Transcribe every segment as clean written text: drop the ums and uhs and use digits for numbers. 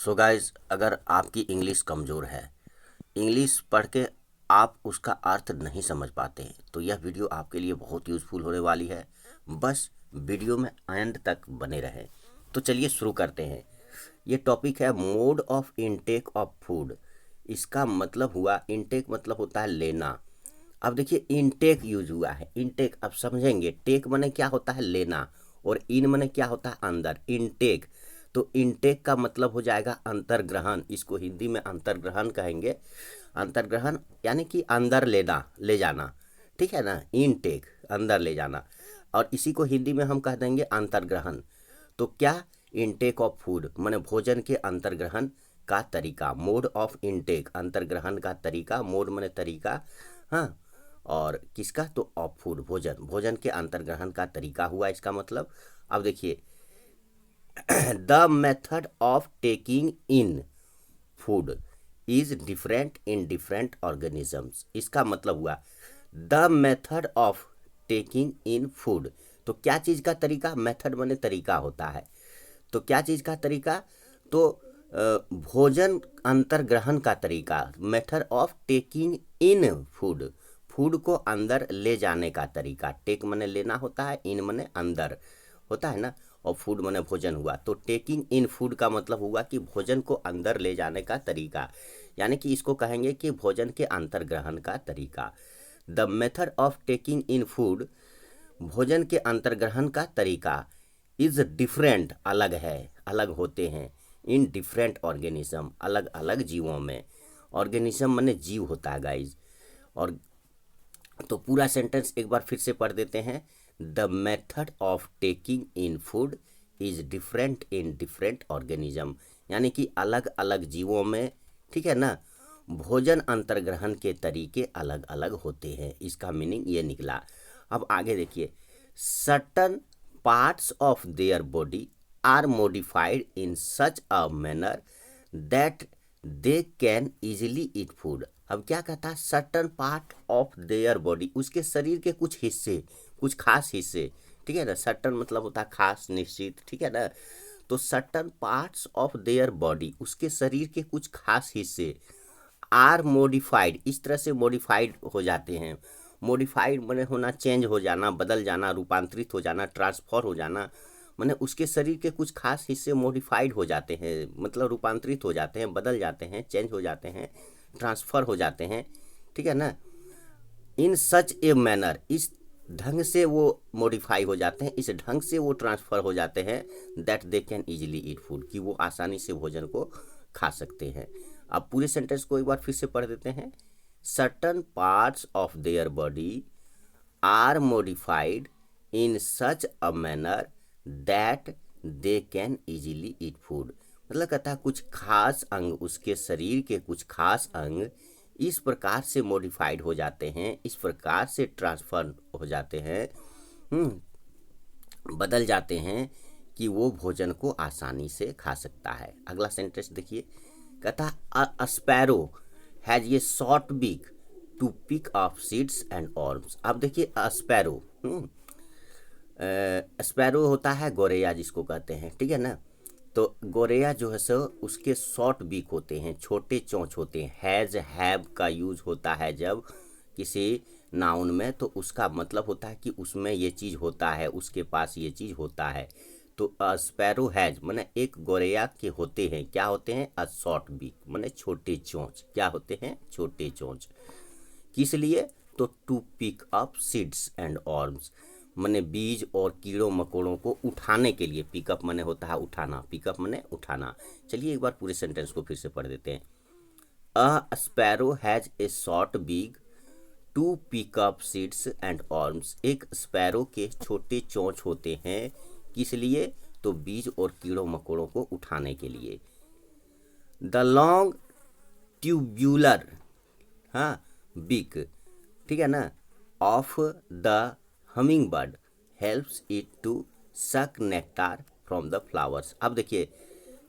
So guys, अगर आपकी English कमज़ोर है, इंग्लिश पढ़ के आप उसका अर्थ नहीं समझ पाते हैं, तो यह वीडियो आपके लिए बहुत यूज़फुल होने वाली है। बस वीडियो में एंड तक बने रहें। तो चलिए शुरू करते हैं। ये टॉपिक है mode of intake of food. इसका मतलब हुआ, इनटेक मतलब होता है लेना। अब देखिए इनटेक यूज हुआ है, इनटेक अब समझेंगे। टेक माने क्या होता है, लेना, और इन माने क्या होता है, अंदर। इनटेक, तो इनटेक का मतलब हो जाएगा अंतर्ग्रहण। इसको हिंदी में अंतर्ग्रहण कहेंगे। अंतर्ग्रहण यानी कि अंदर लेना, ले जाना, ठीक है ना। इनटेक अंदर ले जाना, और इसी को हिंदी में हम कह देंगे अंतर्ग्रहण। तो क्या, इनटेक ऑफ फूड माने भोजन के अंतर्ग्रहण का तरीका। मोड ऑफ इनटेक, अंतर्ग्रहण का तरीका, मोड माने तरीका, हाँ, और किसका, तो ऑफ फूड, भोजन, भोजन के अंतर्ग्रहण का तरीका हुआ इसका मतलब। अब देखिए the method of taking in food is different in different organisms. इसका मतलब हुआ the method of taking in food. तो क्या चीज़ का तरीका, मेथड माने तरीका होता है। तो क्या चीज़ का तरीका, तो भोजन अंतर्ग्रहण का तरीका, method of taking in food, food को अंदर ले जाने का तरीका। टेक माने लेना होता है, इन माने अंदर होता है ना, और फूड माने भोजन हुआ। तो टेकिंग इन फूड का मतलब हुआ कि भोजन को अंदर ले जाने का तरीका, यानी कि इसको कहेंगे कि भोजन के अंतर्ग्रहण का तरीका। The method of taking in food, भोजन के अंतर्ग्रहण का तरीका, इज डिफरेंट, अलग है, अलग होते हैं, इन डिफरेंट ऑर्गेनिज्म, अलग अलग जीवों में। ऑर्गेनिज्म माने जीव होता है गाइज। और तो पूरा सेंटेंस एक बार फिर से पढ़ देते हैं। The method of taking in food is different in different organism, यानी कि अलग अलग जीवों में, ठीक है ना, भोजन अंतर्ग्रहण के तरीके अलग अलग होते हैं। इसका मीनिंग ये निकला। अब आगे देखिए, certain parts of their body are modified in such a manner that they can easily eat food. अब क्या कहता है, certain part of their body, उसके शरीर के कुछ हिस्से, कुछ खास हिस्से, ठीक है ना। सर्टन मतलब होता है खास, निश्चित, ठीक है ना। तो certain parts of their body, उसके शरीर के कुछ खास हिस्से, आर मॉडिफाइड, इस तरह से मॉडिफाइड हो जाते हैं। मॉडिफाइड माने होना, चेंज हो जाना, बदल जाना, रूपांतरित हो जाना, ट्रांसफर हो जाना, माने उसके शरीर के कुछ खास हिस्से मॉडिफाइड हो जाते हैं, मतलब रूपांतरित हो जाते हैं, बदल जाते हैं, चेंज हो जाते हैं, ट्रांसफ़र हो जाते हैं, ठीक है ना। इन सच ए मैनर, इस ढंग से वो मॉडिफाई हो जाते हैं, इस ढंग से वो ट्रांसफ़र हो जाते हैं, that they can easily eat food, कि वो आसानी से भोजन को खा सकते हैं। अब पूरे सेंटेंस को एक बार फिर से पढ़ देते हैं। Certain parts of their body are modified in such a manner that they can easily eat food. मतलब कहता है कुछ खास अंग, उसके शरीर के कुछ खास अंग इस प्रकार से मॉडिफाइड हो जाते हैं, इस प्रकार से ट्रांसफर हो जाते हैं, बदल जाते हैं, कि वो भोजन को आसानी से खा सकता है। अगला सेंटेंस देखिए, कहता है स्पैरो हैज ये short beak to pick off seeds and worms. अब देखिए स्पैरो, स्पैरो होता है गोरैया जिसको कहते हैं, ठीक है ना। तो गोरैया जो है सो, उसके शॉर्ट बीक होते हैं, छोटे चोंच होते हैं। हैज़, हैव का यूज होता है जब किसी नाउन में, तो उसका मतलब होता है कि उसमें ये चीज़ होता है, उसके पास ये चीज़ होता है। तो स्पैरो हैज माने एक गोरैया के होते हैं, क्या होते हैं, अ शॉर्ट बीक माने छोटे चोंच, क्या होते हैं, छोटे चोंच। किस लिए, तो to pick up seeds and worms, माने बीज और कीड़ों मकोड़ों को उठाने के लिए। पिकअप माने होता है उठाना, पिकअप माने उठाना। चलिए एक बार पूरे सेंटेंस को फिर से पढ़ देते हैं। A sparrow has a short beak to pick up seeds and worms, एक स्पैरो के छोटे चोंच होते हैं, किस लिए, तो बीज और कीड़ों मकोड़ों को उठाने के लिए। द लॉन्ग ट्यूब्यूलर, हाँ, बिक, ठीक है ना, of the humming bird helps it to suck nectar from the flowers. अब देखिए,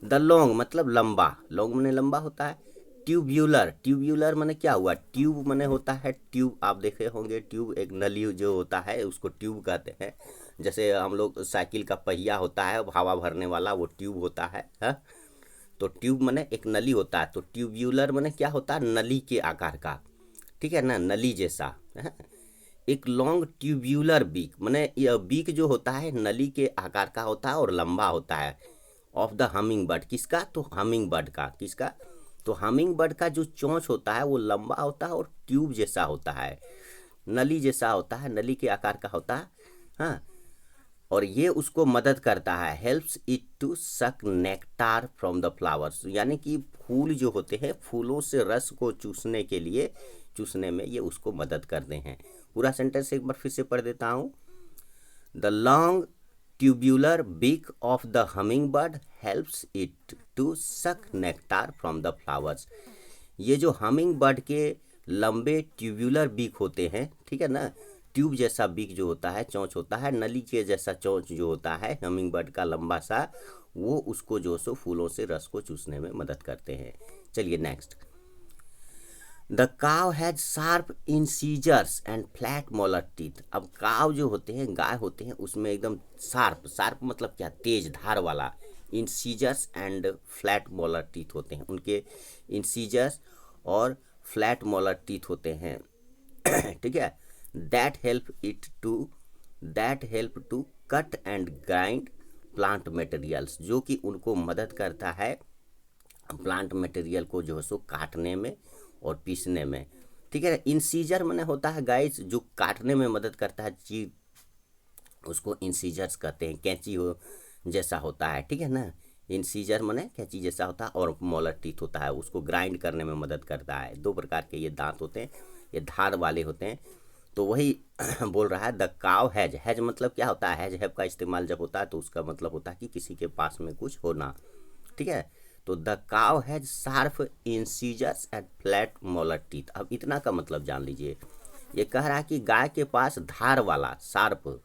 द लॉन्ग मतलब लंबा, लॉन्ग माने लंबा होता है। ट्यूब्यूलर, ट्यूब्यूलर माने क्या हुआ, ट्यूब माने होता है ट्यूब, आप देखे होंगे ट्यूब, एक नली जो होता है उसको ट्यूब कहते हैं। जैसे हम लोग साइकिल का पहिया होता है हवा भरने वाला, वो ट्यूब होता है, हा? तो ट्यूब माने एक नली होता है, तो ट्यूब्यूलर माने क्या होता है, नली के आकार का, ठीक है ना, नली जैसा। एक लॉन्ग ट्यूब्यूलर बीक माने यह बीक जो होता है नली के आकार का होता है और लंबा होता है। ऑफ द हमिंग बर्ड, किसका, तो हमिंग बर्ड का, किसका, तो हमिंग बर्ड का जो चोंच होता है वो लंबा होता है और ट्यूब जैसा होता है, नली जैसा होता है, नली के आकार का होता है। हाँ, और ये उसको मदद करता है, helps it to suck nectar from the flowers, यानी कि फूल जो होते हैं फूलों से रस को चूसने के लिए, चूसने में ये उसको मदद करते हैं। पूरा सेंटेंस एक बार फिर से पढ़ देता हूँ। The long tubular beak of the humming bird helps it to suck nectar from the flowers. ये जो हमिंग बर्ड के लंबे ट्यूब्यूलर बीक होते हैं, ठीक है ना, ट्यूब जैसा बीक जो होता है, चोंच होता है, नली के जैसा चोंच जो होता है हमिंग बर्ड का लंबा सा, वो उसको जो सो फूलों से रस को चूसने में मदद करते हैं। चलिए next. The cow has sharp incisors and flat molar teeth. अब काव जो होते हैं, गाय होते हैं, उसमें एकदम शार्प, शार्प मतलब क्या, तेज धार वाला, incisors and flat molar teeth होते हैं, उनके इंसीजर्स और फ्लैट मोलर टीथ होते हैं। ठीक है, that help to cut and grind plant materials, जो कि उनको मदद करता है प्लांट मटेरियल को जो है सो काटने में और पीसने में। ठीक है, इंसीजर माने होता है गाइस जो काटने में मदद करता है चीज, उसको इंसीजर्स कहते हैं, कैंची हो जैसा होता है, ठीक है ना, इंसीजर माने कैंची जैसा होता है, और मोलर टीथ होता है, उसको ग्राइंड करने में मदद करता है। दो प्रकार के ये दांत होते हैं, ये धार वाले होते हैं। तो वही बोल रहा है, द काव हैज, हैज मतलब क्या होता है, हैज हैव का इस्तेमाल जब होता है तो उसका मतलब होता है कि किसी के पास में कुछ होना, ठीक है। तो the cow has sharp incisors and flat molar teeth. अब इतना का मतलब जान लीजिए, ये कह रहा है कि गाय के पास धार वाला, शार्प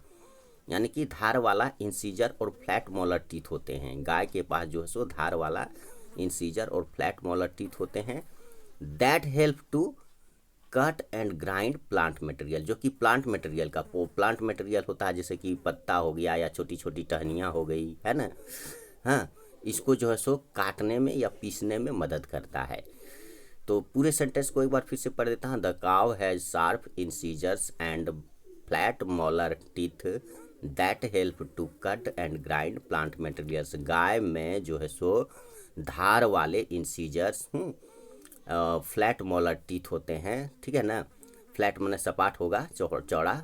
यानी कि धार वाला इंसीजर और फ्लैट मोलर टीथ होते हैं। गाय के पास जो है सो धार वाला इंसीजर और फ्लैट मोलर टीथ होते हैं। That help to cut and grind plant material, जो कि प्लांट मटेरियल का, प्लांट मटेरियल होता है जैसे कि पत्ता हो गया या छोटी छोटी टहनियाँ हो गई, है ना, हाँ, इसको जो है सो काटने में या पीसने में मदद करता है। तो पूरे सेंटेंस को एक बार फिर से पढ़ देता हूँ। The cow has sharp incisors and flat molar teeth that help to cut and grind plant materials. गाय में जो है सो धार वाले इंसीजर्स, फ्लैट मोलर टीथ होते हैं, ठीक है ना, फ्लैट माने सपाट होगा, चौड़ा,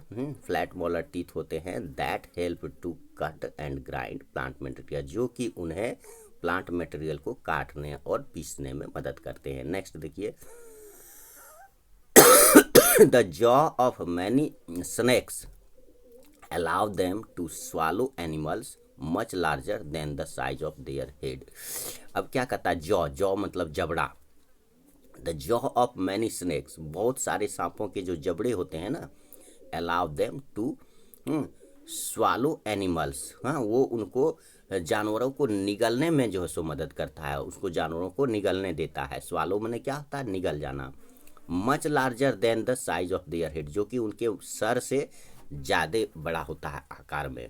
फ्लैट मोलर टीथ होते हैं। That help to cut and grind plant material, जो कि उन्हें प्लांट मटेरियल को काटने और पीसने में मदद करते हैं। नेक्स्ट देखिए, the jaw of many snakes allow them to swallow animals much larger than the size of their head. अब क्या कहता है, जॉ, जॉ मतलब जबड़ा। The jaw of many snakes, बहुत सारे सांपों के जो जबड़े होते हैं ना, allow them to swallow animals, हाँ, वो उनको जानवरों को निगलने में जो है सो मदद करता है, उसको जानवरों को निगलने देता है। स्वालो मैंने क्या होता है, निगल जाना। Much larger than the size of their head, जो कि उनके सर से ज़्यादा बड़ा होता है आकार में।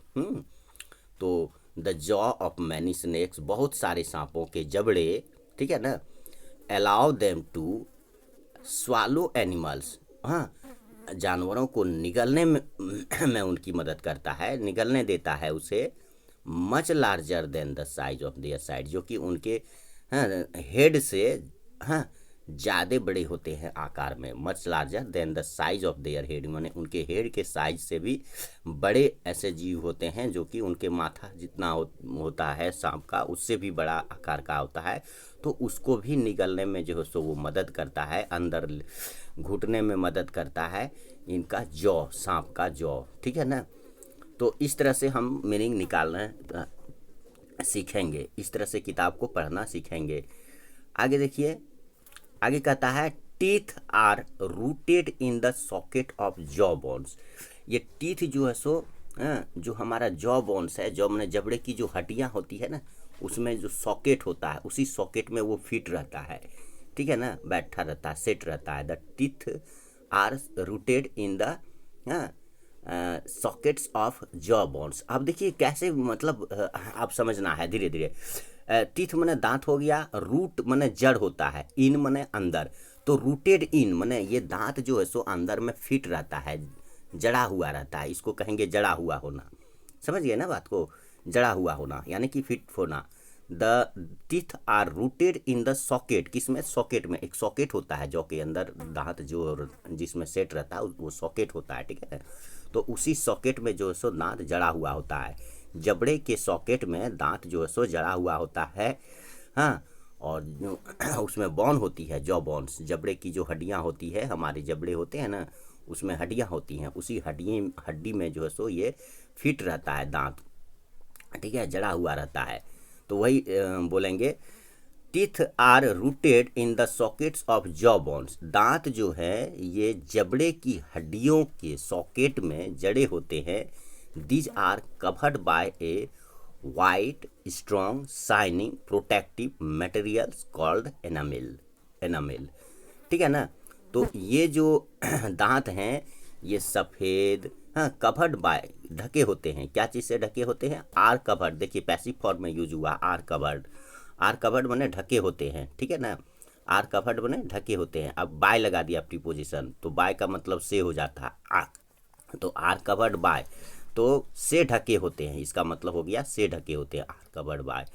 तो the jaw of many snakes, बहुत सारे सांपों के जबड़े, ठीक है ना, allow them to swallow animals, हाँ, जानवरों को निगलने में उनकी मदद करता है, निगलने देता है उसे। Much larger than the size of their side, जो कि उनके, हाँ, हेड से, हाँ, ज़्यादा बड़े होते हैं आकार में। Much larger than the size of their head, माने उनके हेड के साइज से भी बड़े ऐसे जीव होते हैं जो कि उनके माथा जितना होता है सांप का, उससे भी बड़ा आकार का होता है। तो उसको भी निगलने में जो है सो वो मदद करता है, अंदर घुटने में मदद करता है इनका जॉ, सांप का जॉ, ठीक है ना। तो इस तरह से हम मीनिंग निकालना सीखेंगे, इस तरह से किताब को पढ़ना सीखेंगे। आगे देखिए, आगे कहता है teeth are rooted in the socket of jaw bones. ये टीथ जो है सो, जो हमारा जॉ बोन्स है, जॉ मैंने जबड़े की जो हड्डियाँ होती है ना, उसमें जो सॉकेट होता है, उसी सॉकेट में वो फिट रहता है, ठीक है ना, बैठा रहता है, सेट रहता है। The teeth are rooted in the sockets of jaw bones. अब देखिए कैसे, मतलब आप समझना है धीरे धीरे। टीथ मने दांत हो गया, रूट मने जड़ होता है, इन मने अंदर, तो रूटेड इन मने ये दांत जो है सो अंदर में फिट रहता है, जड़ा हुआ रहता है, इसको कहेंगे जड़ा हुआ होना। समझ गए ना बात को, जड़ा हुआ होना यानी कि फिट होना। The teeth are rooted in the socket, किसमें, सॉकेट में, एक सॉकेट होता है जो के अंदर दांत जो जिसमें सेट रहता है वो सॉकेट होता है, ठीक है। तो उसी सॉकेट में जो है सो दांत जड़ा हुआ होता है, जबड़े के सॉकेट में दांत जो है सो जड़ा हुआ होता है। हाँ, और जो उसमें बॉन होती है, जॉ बॉन्स, जबड़े की जो हड्डियाँ होती है, हमारे जबड़े होते हैं ना, उसमें हड्डियाँ होती हैं, उसी हड्डी में जो है सो ये फिट रहता है दांत, ठीक है, जड़ा हुआ रहता है। तो वही बोलेंगे teeth are rooted in the sockets of jaw bones, दांत जो है ये जबड़े की हड्डियों के सॉकेट में जड़े होते हैं। These are covered by a white strong shining protective materials called enamel, ठीक है ना। तो ये जो दांत हैं ये सफ़ेद, हाँ, कवर्ड बाय, ढके होते हैं, क्या चीज़ से ढके होते हैं, आर कवर्ड, देखिए पैसिव फॉर्म में यूज हुआ, आर कवर्ड बने ढके होते हैं, ठीक है ना, आर कवर्ड बने ढके होते हैं। अब बाय लगा दिया प्रीपोजिशन, तो बाय का मतलब से हो जाता है, तो आर कवर्ड बाय, तो से ढके होते हैं, इसका मतलब हो गया से ढके होते हैं, आर कवर्ड बाय,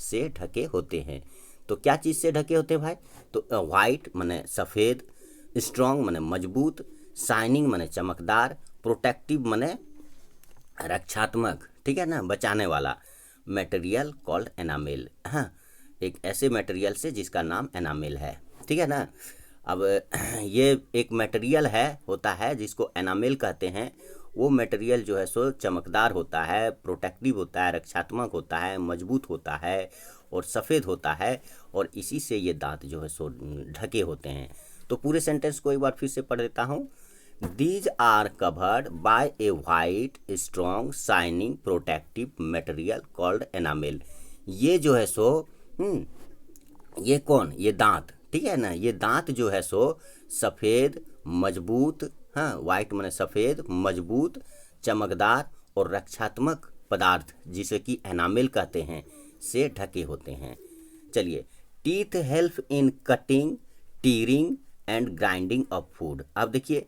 से ढके होते हैं। तो क्या चीज़ से ढके होते हैं भाई, तो वाइट मने सफ़ेद, स्ट्रॉन्ग मने मजबूत, शाइनिंग मने चमकदार, प्रोटेक्टिव मने रक्षात्मक, ठीक है ना, बचाने वाला, मटेरियल कॉल्ड एनामेल, हाँ, एक ऐसे मटेरियल से जिसका नाम एनामेल है, ठीक है ना। अब ये एक मटेरियल है, होता है जिसको एनामेल कहते हैं, वो मटेरियल जो है सो चमकदार होता है, प्रोटेक्टिव होता है, रक्षात्मक होता है, मजबूत होता है और सफ़ेद होता है, और इसी से ये दांत जो है सो ढके होते हैं। तो पूरे सेंटेंस को एक बार फिर से पढ़ देता हूँ। These are covered by a white, strong, shining, protective material called enamel. ये जो है सो ये कौन, ये दांत, ठीक है ना, ये दांत जो है सो सफ़ेद, मजबूत, हाँ, वाइट माने सफ़ेद, मजबूत, चमकदार और रक्षात्मक पदार्थ जिसे कि एनामेल कहते हैं से ढके होते हैं। चलिए, teeth help in cutting, tearing and grinding of food. अब देखिए,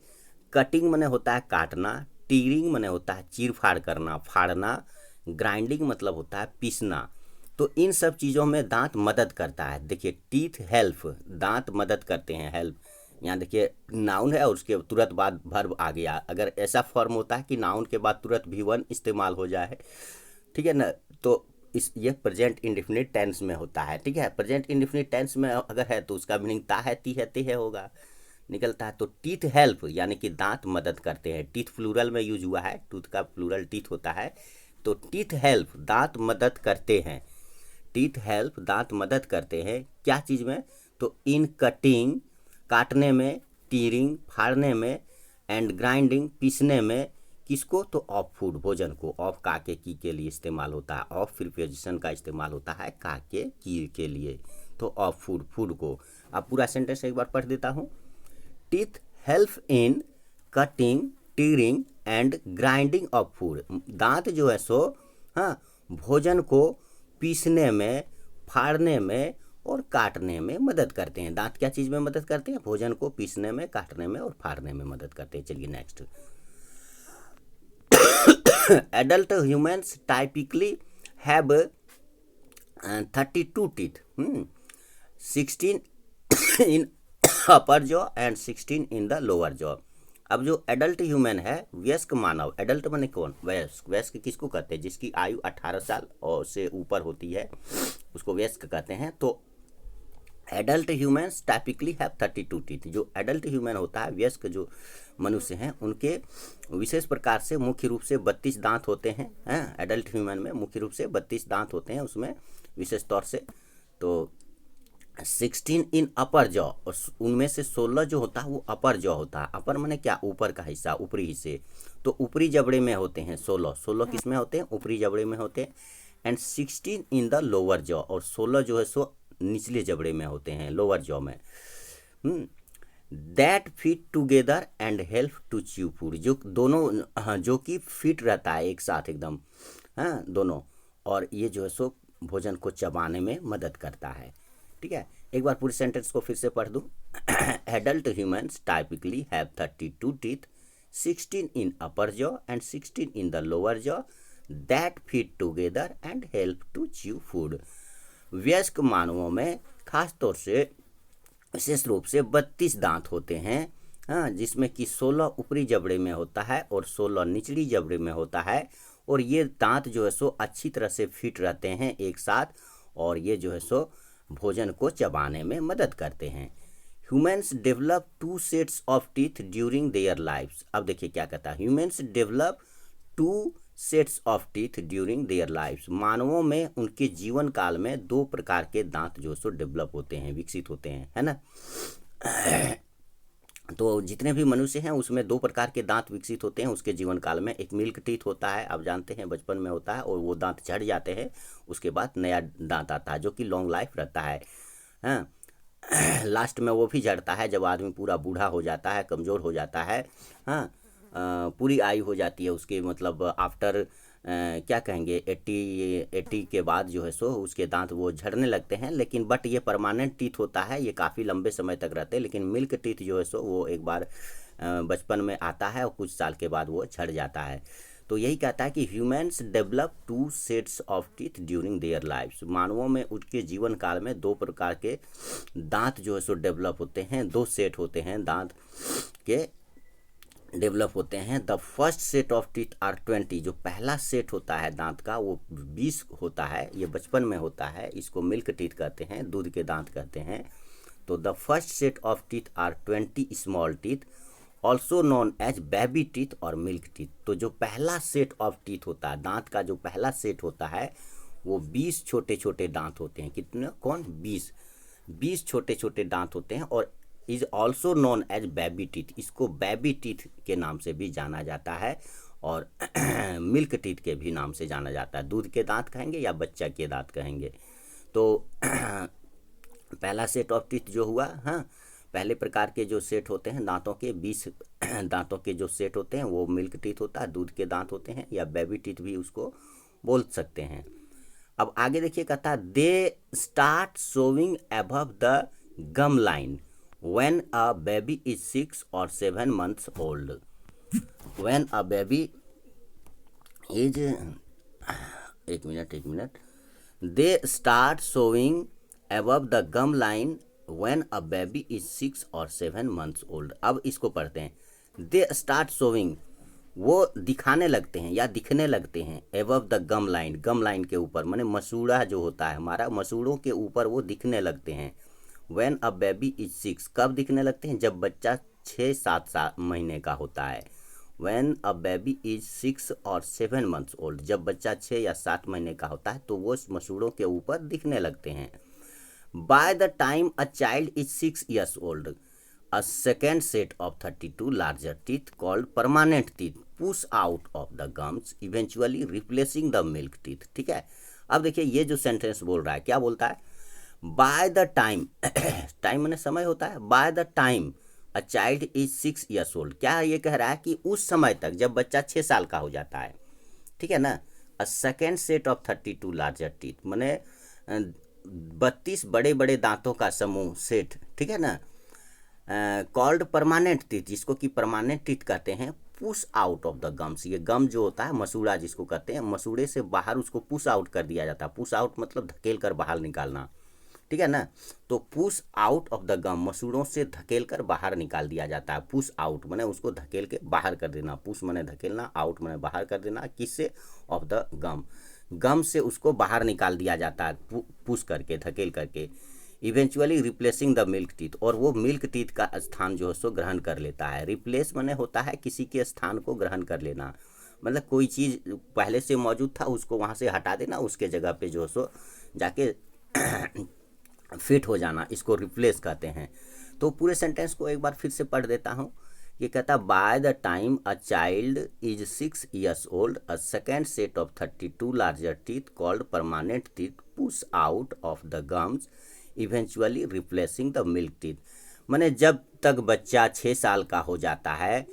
कटिंग मने होता है काटना, टीयरिंग मने होता है चीर फाड़ करना, फाड़ना, ग्राइंडिंग मतलब होता है पीसना। तो इन सब चीज़ों में दांत मदद करता है। देखिए, टीथ हेल्प, दांत मदद करते हैं, हेल्प, यहाँ देखिए नाउन है और उसके तुरंत बाद वर्ब आ गया। अगर ऐसा फॉर्म होता है कि नाउन के बाद तुरंत V1 इस्तेमाल हो जाए, ठीक है ना, तो ये प्रेजेंट इंडेफिनिट टेंस में होता है, ठीक है। प्रेजेंट इंडेफिनिट टेंस में अगर है तो उसका मीनिंग ता है, ती है, ते है होगा, निकलता है। तो टीथ हेल्प यानी कि दांत मदद करते हैं, टीथ प्लूरल में यूज हुआ है, टूथ का प्लूरल टीथ होता है, तो टीथ हेल्प दांत मदद करते हैं, टीथ हेल्प दांत मदद करते हैं क्या चीज़ में, तो इन कटिंग काटने में, टीयरिंग फाड़ने में, एंड ग्राइंडिंग पीसने में, किसको, तो ऑफ फूड भोजन को। ऑफ का के की के लिए इस्तेमाल होता है, ऑफ प्रीपोजिशन का इस्तेमाल होता है का के की के लिए, तो ऑफ फूड, फूड को। अब पूरा सेंटेंस एक बार पढ़ देता हूँ। Teeth help in cutting, tearing and grinding of food, दांत जो है सो, हाँ, भोजन को पीसने में, फाड़ने में और काटने में मदद करते हैं। दांत क्या चीज़ में मदद करते हैं, भोजन को पीसने में, काटने में और फाड़ने में मदद करते हैं। चलिए next. Adult humans typically have 32 teeth, 16 in upper jaw and 16 in the lower jaw. अब जो एडल्ट ह्यूमन है, वयस्क मानव, एडल्ट माने कौन, वयस्क, वयस्क किसको कहते हैं, जिसकी आयु 18 साल और से ऊपर होती है उसको वयस्क कहते हैं। तो adult humans typically have 32 teeth, जो एडल्ट ह्यूमन होता है, वयस्क जो मनुष्य हैं, उनके विशेष प्रकार से मुख्य रूप से 32 दांत होते हैं, एडल्ट ह्यूमन में मुख्य रूप से 32 दांत होते हैं उसमें विशेष तौर से। तो 16 इन अपर जॉ, और उनमें से 16 जो होता है वो अपर जॉ होता है। अपर माने क्या, ऊपर का हिस्सा, ऊपरी हिस्से, तो ऊपरी जबड़े में होते हैं 16 किस में होते हैं, ऊपरी जबड़े में होते हैं। And 16 in the lower jaw, और 16 जो है सो निचले जबड़े में होते हैं, लोअर जॉ में। That fit together and help to chew food, जो दोनों, हाँ, जो कि फिट रहता है एक साथ एकदम, हाँ, दोनों, और ये जो है सो भोजन को चबाने में मदद करता है। ठीक है, एक बार पूरे सेंटेंस को फिर से पढ़ दूँ। Adult humans typically have 32 teeth, 16 in upper jaw and 16 in the lower jaw that fit together and help to chew food। वयस्क मानवों में खास तौर से विशेष रूप से 32 दांत होते हैं, हाँ, जिसमें कि 16 ऊपरी जबड़े में होता है और 16 निचली जबड़े में होता है। और ये दांत जो है सो अच्छी तरह से फिट रहते हैं एक साथ, और ये जो है सो भोजन को चबाने में मदद करते हैं। Humans develop 2 sets of teeth during their lifes. अब देखिए क्या कहता है, humans develop 2 sets of teeth during their lifes. मानवों में उनके जीवन काल में 2 प्रकार के दांत जो सो डेवलप होते हैं, विकसित होते हैं, है ना। तो जितने भी मनुष्य हैं उसमें 2 प्रकार के दांत विकसित होते हैं उसके जीवन काल में। एक मिल्क टीथ होता है, आप जानते हैं बचपन में होता है, और वो दांत झड़ जाते हैं, उसके बाद नया दांत आता है जो कि लॉन्ग लाइफ रहता है। हाँ, लास्ट में वो भी झड़ता है जब आदमी पूरा बूढ़ा हो जाता है, कमज़ोर हो जाता है। हाँ, पूरी आयु हो जाती है उसके, मतलब आफ्टर क्या कहेंगे 80 के बाद जो है सो उसके दांत वो झड़ने लगते हैं। लेकिन बट ये परमानेंट टीथ होता है, ये काफ़ी लंबे समय तक रहते हैं। लेकिन मिल्क टीथ जो है सो वो एक बार बचपन में आता है और कुछ साल के बाद वो झड़ जाता है। तो यही कहता है कि humans develop 2 sets of teeth during their lifes. मानवों में उनके जीवन काल में 2 प्रकार के दांत जो है सो डेवलप होते हैं, 2 सेट होते हैं दांत के डेवलप होते हैं। The first set of teeth are 20। जो पहला सेट होता है दांत का वो 20 होता है, ये बचपन में होता है, इसको मिल्क टीथ कहते हैं, दूध के दांत कहते हैं। तो the first set of teeth are 20 small teeth also known as baby teeth और मिल्क टीथ। तो जो पहला सेट ऑफ टीथ होता है, दांत का जो पहला सेट होता है वो 20 छोटे छोटे दांत होते हैं। कितने, कौन, 20 छोटे छोटे दांत होते हैं, और is also known as baby teeth. इसको बेबी टीथ के नाम से भी जाना जाता है और मिल्क टीथ के भी नाम से जाना जाता है। दूध के दांत कहेंगे या बच्चा के दांत कहेंगे। तो पहला सेट ऑफ टीथ जो हुआ, हाँ, पहले प्रकार के जो सेट होते हैं दांतों के, 20 दांतों के जो सेट होते हैं वो मिल्क टीथ होता है, दूध के दांत होते हैं, या बेबी टीथ भी उसको बोल सकते हैं। अब आगे देखिए, कहता है they start showing above the gum line when a baby is 6 or 7 months old। when a baby is एक minute they start showing above the gum line when a baby is 6 or 7 months old। अब इसको पढ़ते हैं। they start showing, वो दिखाने लगते हैं या दिखने लगते हैं, above the gum line, gum line के ऊपर, माने मसूड़ा जो होता है हमारा, मसूड़ों के ऊपर वो दिखने लगते हैं। When a baby is 6, कब दिखने लगते हैं, जब बच्चा 6-7 महीने का होता है। When a baby is 6 or 7 months old, जब बच्चा 6 या 7 महीने का होता है तो वो मसूड़ों के ऊपर दिखने लगते हैं। By the time a child is 6 years old, a second set of 32 larger teeth called permanent teeth push out of the gums, eventually replacing the milk teeth। ठीक है, अब देखिए ये जो सेंटेंस बोल रहा है, क्या बोलता है, बाय द टाइम, टाइम मैंने समय होता है, by the time a child is 6 years old। क्या ये कह रहा है कि उस समय तक जब बच्चा 6 साल का हो जाता है, ठीक है ना। A second set of 32 larger teeth, मैंने 32 बड़े बड़े दांतों का समूह, सेट, ठीक है ना, कॉल्ड परमानेंट टीथ, जिसको कि परमानेंट टीथ कहते हैं, push out of the gums. ये गम जो होता है, मसूड़ा जिसको कहते हैं, मसूड़े से बाहर उसको पुश आउट कर दिया जाता है। पुश आउट मतलब धकेल कर बाहर निकालना, ठीक है ना। तो push out of the gum, मसूड़ों से धकेल कर बाहर निकाल दिया जाता है। पुश आउट माने उसको धकेल के बाहर कर देना, पुश माने धकेलना, आउट माने बाहर कर देना, किससे, ऑफ द गम, गम से उसको बाहर निकाल दिया जाता है, पुश करके, धकेल करके। Eventually replacing the milk teeth, और वो मिल्क टीथ का स्थान जो है सो ग्रहण कर लेता है। रिप्लेस माने होता है किसी के स्थान को ग्रहण कर लेना, मतलब कोई चीज़ पहले से मौजूद था उसको वहाँ से हटा देना, उसके जगह पे जो है सो जाके फिट हो जाना, इसको रिप्लेस कहते हैं। तो पूरे सेंटेंस को एक बार फिर से पढ़ देता हूँ। ये कहता है by the time a child is 6 years old, a second set of 32 larger teeth called permanent teeth push out of the gums, eventually replacing the milk teeth. माने जब तक बच्चा 6 साल का हो जाता है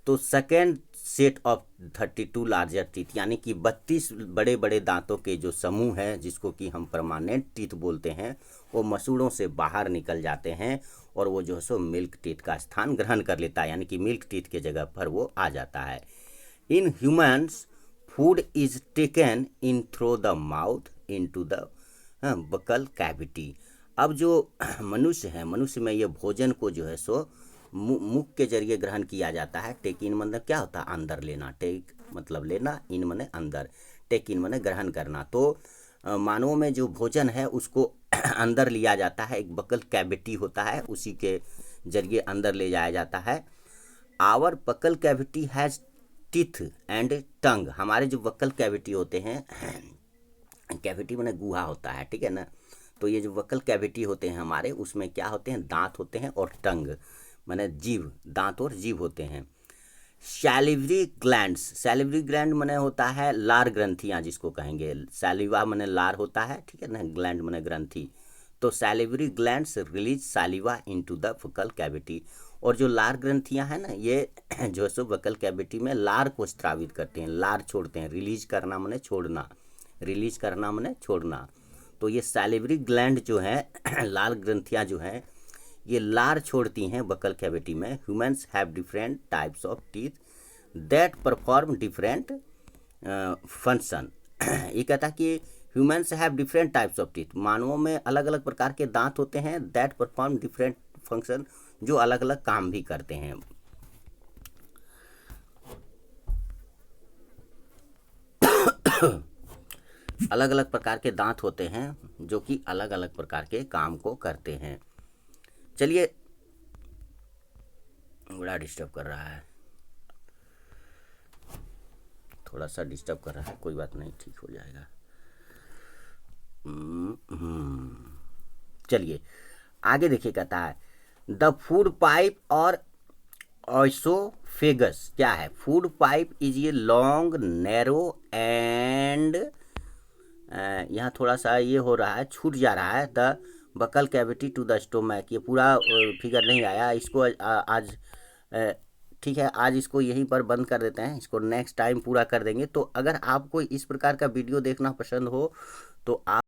तो second set of 32 larger teeth, यानी कि 32 बड़े बड़े दांतों के जो समूह है, जिसको कि हम परमानेंट टीथ बोलते हैं, वो मसूड़ों से बाहर निकल जाते हैं और वो जो है सो मिल्क टीथ का स्थान ग्रहण कर लेता है, यानी कि मिल्क टीथ के जगह पर वो आ जाता है। In humans food is taken in through the mouth into the buccal cavity. अब जो मनुष्य है, मनुष्य में ये भोजन को जो है सो मुख के जरिए ग्रहण किया जाता है। टेक इन मतलब क्या होता है? अंदर लेना। टेक मतलब लेना, इन माने अंदर, टेक इन माने ग्रहण करना। तो मानवों में जो भोजन है उसको अंदर लिया जाता है, एक बकल कैविटी होता है, उसी के जरिए अंदर ले जाया जाता है। Our buccal cavity has teeth and tongue. हमारे जो बकल कैविटी होते हैं, कैविटी माने गुहा होता है, ठीक है ना। तो ये जो वकल कैविटी होते हैं हमारे, उसमें क्या होते हैं? दांत होते हैं और टंग माने जीभ, दांत और जीभ होते हैं। सैलिवरी ग्लैंड्स, सैलिवरी ग्लैंड माने होता है लार ग्रंथियाँ, जिसको कहेंगे। सैलिवा माने लार होता है, ठीक है ना, ग्लैंड माने ग्रंथि। तो salivary glands release saliva into the buccal cavity. और जो लार ग्रंथियाँ हैं ना, ये जो है सो वकल कैविटी में लार को स्रावित करते हैं, लार छोड़ते हैं। रिलीज करना माने छोड़ना, रिलीज करना माने छोड़ना। तो ये सैलिवरी ग्लैंड जो है लार ग्रंथियाँ जो हैं, ये लार छोड़ती हैं बकल कैविटी में। Humans have different types of teeth that perform different function. ये कहता है कि humans have different types of teeth, मानवों में अलग अलग प्रकार के दांत होते हैं, दैट परफॉर्म डिफरेंट फंक्शन, जो अलग अलग काम भी करते हैं। अलग अलग प्रकार के दांत होते हैं जो कि अलग अलग प्रकार के काम को करते हैं। चलिए, बड़ा डिस्टर्ब कर रहा है, थोड़ा सा डिस्टर्ब कर रहा है, कोई बात नहीं, ठीक हो जाएगा। चलिए आगे देखिए, कहता है द फूड पाइप और ऑइसोफेगस क्या है? Food pipe is a long narrow and, यहाँ थोड़ा सा ये हो रहा है, छूट जा रहा है, the buccal cavity to the stomach. ये पूरा फिगर नहीं आया, इसको आज ठीक है, आज इसको यहीं पर बंद कर देते हैं, इसको नेक्स्ट टाइम पूरा कर देंगे। तो अगर आपको इस प्रकार का वीडियो देखना पसंद हो तो आप